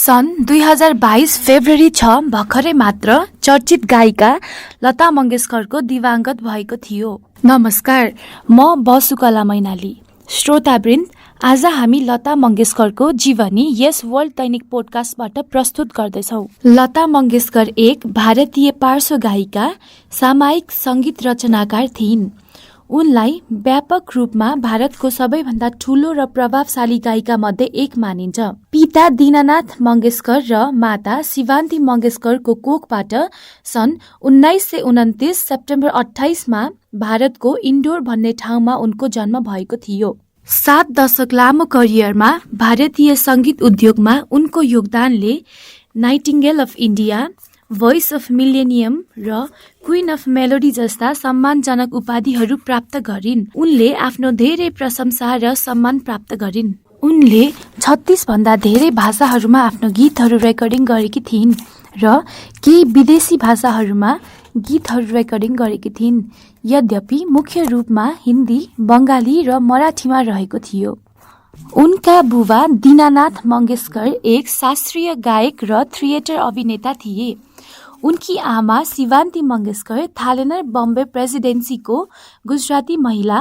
सन् 2022 फेब्रुअरी 6 भर्खरै मात्र चर्चित गायिका लता मङ्गेशकरको दिवाङ्गत भएको थियो। नमस्कार, म बसुकला मैनाली। श्रोतावृन्द, आज हामी लता मङ्गेशकरको जीवनी यस वर्ल्ड दैनिक पोडकास्टबाट प्रस्तुत गर्दैछौँ। लता मङ्गेशकर एक भारतीय पार्श्व गायिका, सामायिक सङ्गीत रचनाकार थिइन्। उनलाई व्यापक रूपमा भारतको सबैभन्दा ठूलो र प्रभावशाली गायिका मध्ये एक मानिन्छ। पिता दीनानाथ मङ्गेशकर र माता शिवान्ती मङ्गेशकरको कोखबाट सन् 1929 सेप्टेम्बर 28 मा भारतको इन्डोर भन्ने ठाउँमा उनको जन्म भएको थियो। 7 दशक लामो करियरमा भारतीय सङ्गीत उद्योगमा उनको योगदानले nightingale of India, voice of millennium र क्वीन अफ मेलोडी जस्ता सम्मानजनक उपाधिहरू प्राप्त गरिन्। उनले आफ्नो धेरै प्रशंसा र सम्मान प्राप्त गरिन्। उनले 36 भन्दा धेरै भाषाहरूमा आफ्नो गीतहरू रेकर्डिङ गरेकी थिइन् र केही विदेशी भाषाहरूमा गीतहरू रेकर्डिङ गरेकी थिइन्। यद्यपि मुख्य रूपमा हिन्दी, बङ्गाली र मराठीमा रहेको थियो। उनका बुबा दीनानाथ मङ्गेशकर एक शास्त्रीय गायक र थिएटर अभिनेता थिए। उनकी आमा शिवान्ती मङ्गेशकर थालेनर बम्बे प्रेसिडेन्सीको गुजराती महिला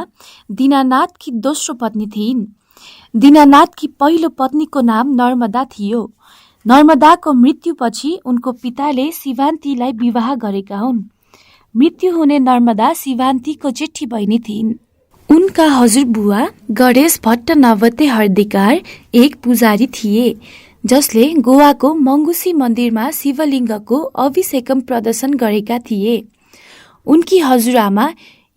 दीनानाथकी दोस्रो पत्नी थिइन्। दीनानाथकी पहिलो पत्नीको नाम नर्मदा थियो। नर्मदाको मृत्युपछि उनको पिताले शिवान्तीलाई विवाह गरेका हुन्। मृत्यु हुने नर्मदा शिवान्तीको जेठी बहिनी थिइन्। उनका हजुरबुवा गणेश भट्ट नवते हर्दिकार एक पुजारी थिए, जसले गोवाको मङ्गुसी मन्दिरमा शिवलिङ्गको अभिषेकम प्रदर्शन गरेका थिए। उनकी हजुरआमा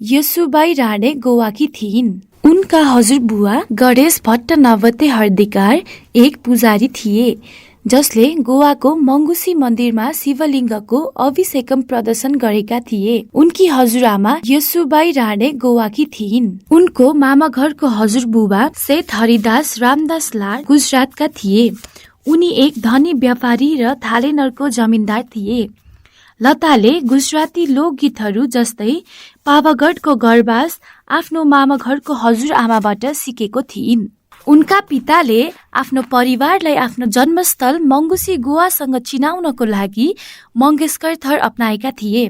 यसुबाई राणे गोवाकी थिइन्। उनका हजुरबुवा गणेश भट्ट नवते हर्दिकार एक पुजारी थिए, जसले गोवाको मङ्गुसी मन्दिरमा शिवलिङ्गको अभिषेकम प्रदर्शन गरेका थिए। उनकी हजुरआमा यसुबाई राणे गोवाकी थिइन्। उनको मामाघरको हजुरबुबा सेठ हरिदास रामदास लाड गुजरातका थिए। उनी एक धनी व्यापारी र थालेनरको जमिनदार थिए। लताले गुजराती लोकगीतहरू जस्तै पावागढको गरबास आफ्नो मामाघरको हजुरआमाबाट सिकेको थिइन्। उनका पिताले आफ्नो परिवारलाई आफ्नो जन्मस्थल मङ्गुसी गोवासँग चिनाउनको लागि मङ्गेशकर थर अपनाएका थिए।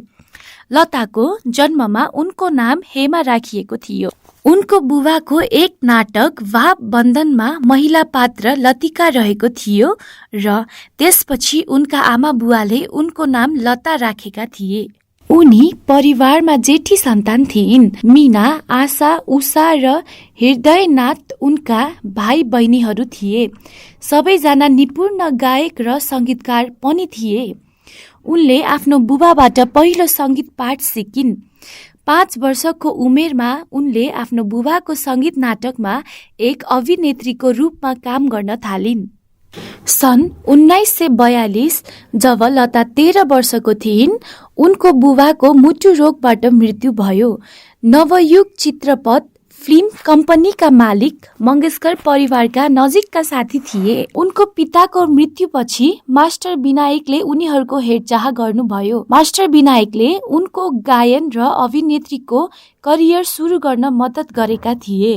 लताको जन्ममा उनको नाम हेमा राखिएको थियो। उनको बुबाको एक नाटक वाव बन्धनमा महिला पात्र लतिका रहेको थियो र त्यसपछि उनका आमा बुवाले उनको नाम लता राखेका थिए। उनी परिवारमा जेठी सन्तान थिइन्। मीना, आशा, उषा र हृदयनाथ उनका भाइ बहिनीहरू थिए। सबैजना निपुण गायक र सङ्गीतकार पनि थिए। उनले आफ्नो बुबाबाट पहिलो सङ्गीत पाठ सिकिन्। 5 वर्षको उमेरमा उनले आफ्नो बुबाको सङ्गीत नाटकमा एक अभिनेत्रीको रूपमा काम गर्न थालिन्। सन् 1942 जब लता 13 वर्षको थिइन्, उनको बुबाको मुटु रोगबाट मृत्यु भयो। नवयुग चित्रपट फिल्म कम्पनीका मालिक मङ्गेशकर परिवारका नजिकका साथी थिए। उनको पिताको मृत्युपछि मास्टर विनायकले उनीहरूको हेरचाह गर्नुभयो। मास्टर विनायकले उनको गायन र अभिनेत्रीको करियर सुरु गर्न मद्दत गरेका थिए।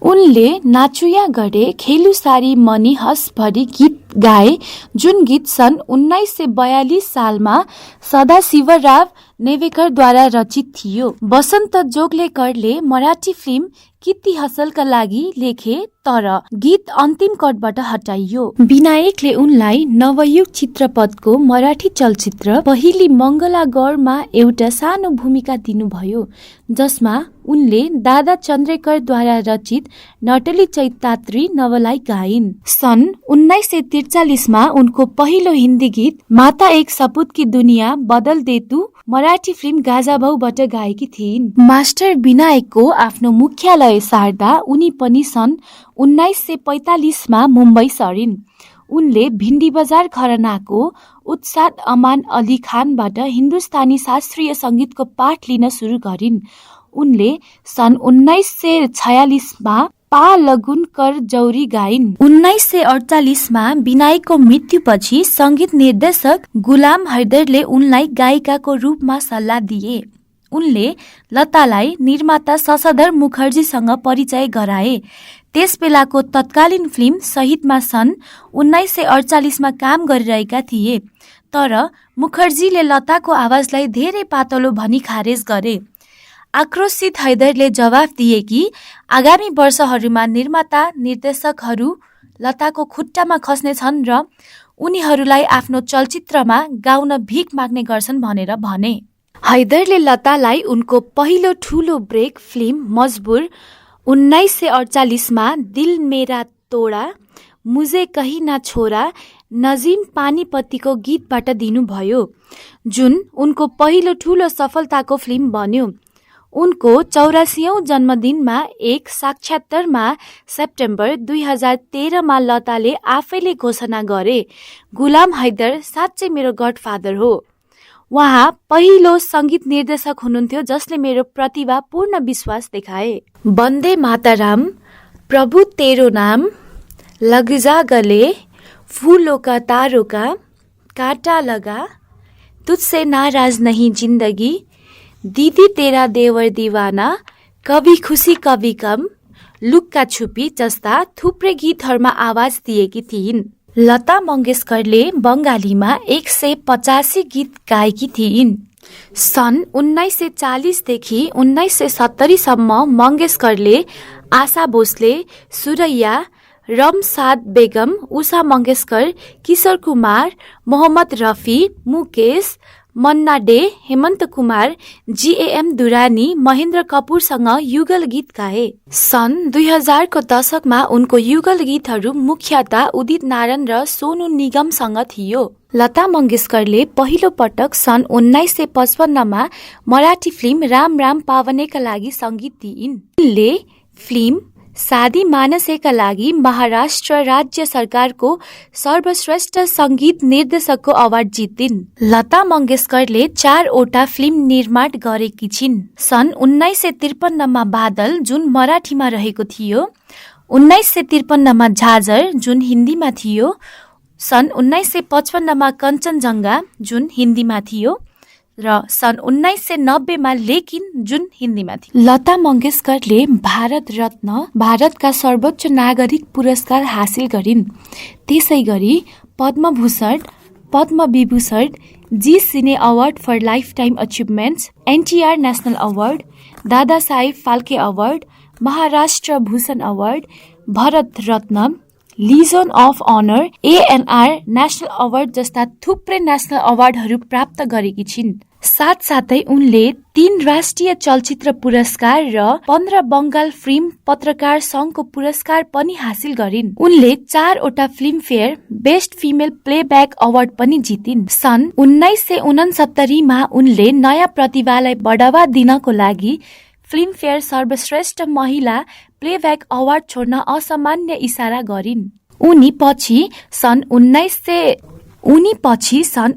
उनले नाचुया गरे, खेलु सारी मनी हस भरी गीत गाए, जुन गीत सन् 1942 सालमा सदाशिवराव नेवेकरद्वारा रचित थियो। वसन्त जोगलेकरले मराठी फिल्म कित्ती हसलका लागि लेखे, तर गीत अन्तिम कटबाट हटाइयो। विनायकले उनलाई नवयुग चित्रपटको मराठी चलचित्र पहिली मङ्गला गौरमा एउटा सानो भूमिका दिनुभयो, जसमा उनले दादा चन्द्रेकरद्वारा रचित नटली चैतात्री नवलाई गाइन्। सन् 1943 मा उनको पहिलो हिन्दी गीत माता एक सपुत की दुनिया बदल दे तू मराठी फिल्म गाजाबाउबाट गाएकी थिइन्। मास्टर विनायकको आफ्नो मुख्यालय सार्दा उनी पनि सन् 1945 मा मुम्बई सरिन्। उनले भिन्डी बजार घरानाको उस्ताद अमान अली खानबाट हिन्दुस्तानी शास्त्रीय सङ्गीतको पाठ लिन सुरु गरिन्। उनले सन् 1946 मा पा लगुन कर जौरी गाइन्। 1948 मा विनायकको मृत्युपछि सङ्गीत निर्देशक गुलाम हैदरले उनलाई गायिकाको रूपमा सल्लाह दिए। उनले लतालाई निर्माता शशधर मुखर्जीसँग परिचय गराए। त्यस बेलाको तत्कालीन फिल्म शहीदमा सन् 1948मा काम गरिरहेका थिए। तर मुखर्जीले लताको आवाजलाई धेरै पातलो भनी खारेज गरे। आक्रोशित हैदरले जवाफ दिए कि आगामी वर्षहरूमा निर्माता निर्देशकहरू लताको खुट्टामा खस्नेछन् र उनीहरूलाई आफ्नो चलचित्रमा गाउन भिख माग्ने गर्छन् भनेर भने। हैदरले लतालाई उनको पहिलो ठुलो ब्रेक फिल्म मजबुर 1948मा दिल मेरा तोडा, मुझे कहीं ना छोरा, नजीम पानीपतिको गीतबाट दिनुभयो, जुन उनको पहिलो ठुलो सफलताको फिल्म बन्यो। उनको 84औं जन्मदिनमा एक साक्षात्कारमा सेप्टेम्बर 2013मा लताले आफैले घोषणा गरे, गुलाम हैदर साँच्चै मेरो गडफादर हो। उहाँ पहिलो सङ्गीत निर्देशक हुनुहुन्थ्यो जसले मेरो प्रतिभा पूर्ण विश्वास देखाए। वन्दे मातरम, प्रभु तेरो नाम, लग जा गले, फूलों का तारों का, कांटा लगा, तुझसे नाराज नहीं जिंदगी, दीदी तेरा देवर दीवाना, कभी खुसी कभी कम, लुक्का छुपी जस्ता थुप्रै गीतहरूमा आवाज दिएकी थिइन्। लता मङ्गेशकरले बङ्गालीमा 185 गीत गाएकी थिइन्। सन् 1940 देखि 1970 सम्म मङ्गेशकरले आशा भोसले, सुरैया, रमसाद बेगम, उषा मङ्गेशकर, किशोर कुमार, मोहम्मद रफी, मुकेश, मन्ना डे, हेमन्त कुमार, जीएम दुरानी, महेन्द्र कपुरसँग युगल गीत गाए। सन् 2000 को दशकमा उनको युगल गीतहरू मुख्यतः उदित नारायण र सोनू निगमसँग थियो। लता मङ्गेशकरले पहिलो पटक सन् 1955मा मराठी फिल्म राम राम पावनेका लागि सङ्गीत दिइन्। उनले फिल्म सादी मानसेका लागि महाराष्ट्र राज्य सरकारको सर्वश्रेष्ठ सङ्गीत निर्देशकको अवार्ड जितिन्। लता मङ्गेशकरले 4 वटा फिल्म निर्माण गरेकी छिन्। सन् 1953मा बादल, जुन मराठीमा रहेको थियो, 1953मा झाझर, जुन हिन्दीमा थियो, सन् 1955मा कञ्चनजङ्घा, जुन हिन्दीमा थियो, र सन् 1990मा लेकिन, जुन हिन्दीमा थियो। लता मङ्गेशकरले भारत रत्न, भारतका सर्वोच्च नागरिक पुरस्कार हासिल गरिन्। त्यसै गरी Padma Bhushan, Padma Vibhushan, Zee cine award for life time achievements, NTR national award, Dada Saheb Phalke award, Maharashtra Bhushan award, Bharat Ratna, legion of honour, ANR national award जस्ता थुप्रै नेसनल अवार्डहरू प्राप्त गरेकी छिन्। साथसाथै उनले 3 राष्ट्रिय चलचित्र पुरस्कार र 15 बङ्गाल फिल्म पत्रकार सङ्घको पुरस्कार पनि हासिल गरिन्। उनले 4 वटा Filmfare best female playback award पनि जितिन्। सन् 1969मा उनले नयाँ प्रतिभालाई बढावा दिनको लागि फिल्मफेयर सर्वश्रेष्ठ महिला प्लेब्याक अवार्ड छोड्न असामान्य इसारा गरिन्। उनी पछि सन्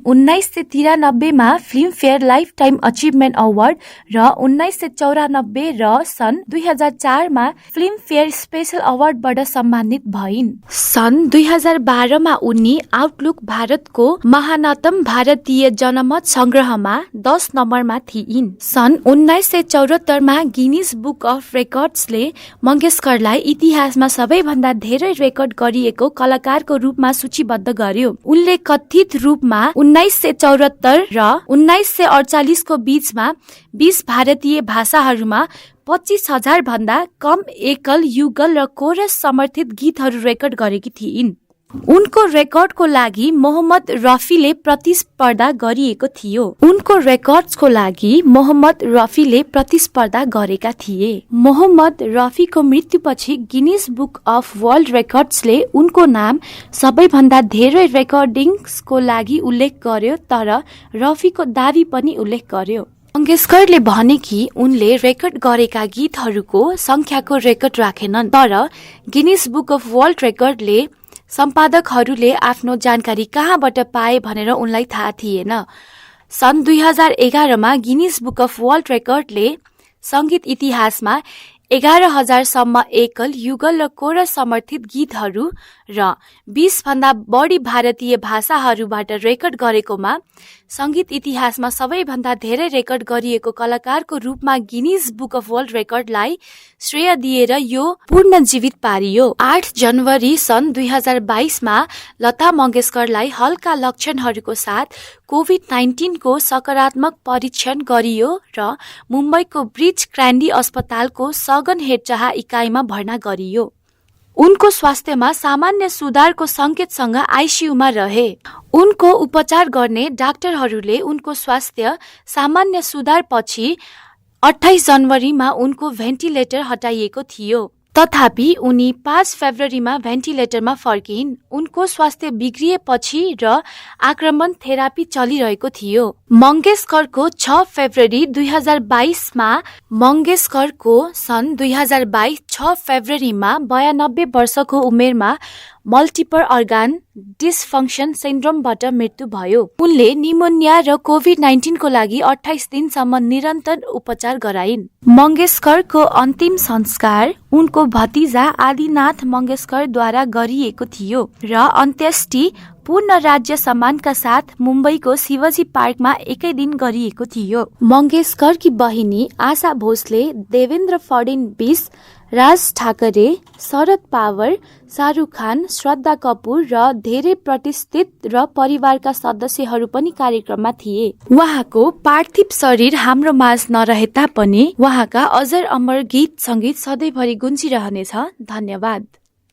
1993मा Filmfare life time achievement award र 1994 र सन् 2004मा फिल्मफेयर स्पेशल अवार्डबाट सम्मानित भइन्। सन् 2012मा उनी आउटलुक भारतको महानतम भारतीय जनमत संग्रहमा 10 नम्बरमा थिइन्। सन् 1974मा गिनिज बुक अफ रेकर्ड्सले मङ्गेशकरलाई इतिहासमा सबैभन्दा धेरै रेकर्ड गरिएको कलाकारको रूपमा सूचीबद्ध गर्यो। उनले कथित रूपमा 1974 र 1948 को बीचमा 20 भारतीय भाषाहरूमा 25,000 भन्दा कम एकल, युगल र कोरस समर्थित गीतहरू रेकर्ड गरेकी थिइन्। उनको रेकर्डको लागि मोहम्मद रफीले प्रतिस्पर्धा गरिएको थियो। उनको रेकर्ड्सको लागि मोहम्मद रफीले प्रतिस्पर्धा गरेका थिए। मोहम्मद रफीको मृत्युपछि गिनिज बुक अफ वर्ल्ड रेकर्ड्सले उनको नाम सबैभन्दा धेरै रेकर्डिङ्सको लागि उल्लेख गर्यो, तर रफीको दावी पनि उल्लेख गर्यो। मङ्गेशकरले भने कि उनले रेकर्ड गरेका गीतहरूको संख्याको रेकर्ड राखेनन्, तर गिनिज बुक अफ वर्ल्ड रेकर्डले सम्पादकहरूले आफ्नो जानकारी कहाँबाट पाए भनेर उनलाई थाहा थिएन। सन् 2011मा गिनिज बुक अफ वर्ल्ड रेकर्डले सङ्गीत इतिहासमा 11,000 सम्म एकल, युगल र कोरस समर्थित गीतहरू र 20 भन्दा बढी भारतीय भाषाहरूबाट रेकर्ड गरेकोमा संगीत इतिहासमा सबैभन्दा धेरै रेकर्ड गरिएको कलाकारको रूपमा गिनिज बुक अफ वर्ल्ड रेकर्डलाई श्रेय दिएर यो पुनर्जीवित पारियो। 8 जनवरी सन् 2022 मा लता मंगेशकरलाई हल्का लक्षणहरूको साथ कोभिड-19 को सकारात्मक परीक्षण गरियो र मुम्बईको ब्रिज क्यान्डी अस्पतालको सघन हेरचाह इकाइमा भर्ना गरियो। उनको स्वास्थ्यमा सामान्य सुधारको संकेतसँग आइसियुमा रहे। उनको उपचार गर्ने डाक्टरहरूले उनको स्वास्थ्य सामान्य सुधारपछि 28 जनवरीमा उनको भेन्टिलेटर हटाइएको थियो। तथापि उनी 5 फेब्रुअरीमा भेन्टिलेटरमा फर्किन्। उनको स्वास्थ्य बिग्रिएपछि र आक्रमण थेरापी चलिरहेको थियो। मंगेशकरको 6 फेब्रुअरी 2022 मा मंगेशकरको सन् 2022 6 फेब्रुअरीमा 92 वर्षको उमेरमा मल्टिपल अर्गान डिसफङ्क्सन सिन्ड्रोमबाट मृत्यु भयो। उनले निमोनिया र कोभिड-19 को लागि 28 दिनसम्म निरन्तर उपचार गराइन्। मंगेशकरको अन्तिम संस्कार उनको भतिजा आदिनाथ मंगेशकरद्वारा गरिएको थियो र अन्त्येष्टि पूर्ण राज्य सम्मानका साथ मुम्बईको शिवजी पार्कमा एकै दिन गरिएको थियो। मंगेशकरकी बहिनी आशा भोसले, देवेन्द्र फडणवीस, राज ठाकरे, शरद पवार, शाहरुख खान, श्रद्धा कपूर र धेरै प्रतिष्ठित र परिवारका सदस्यहरू पनि कार्यक्रममा थिए। उहाँको पार्थिव शरीर हाम्रो माझ नरहे तापनि उहाँका अजर अमर गीत संगीत सधैँभरि गुन्जिरहनेछ। धन्यवाद।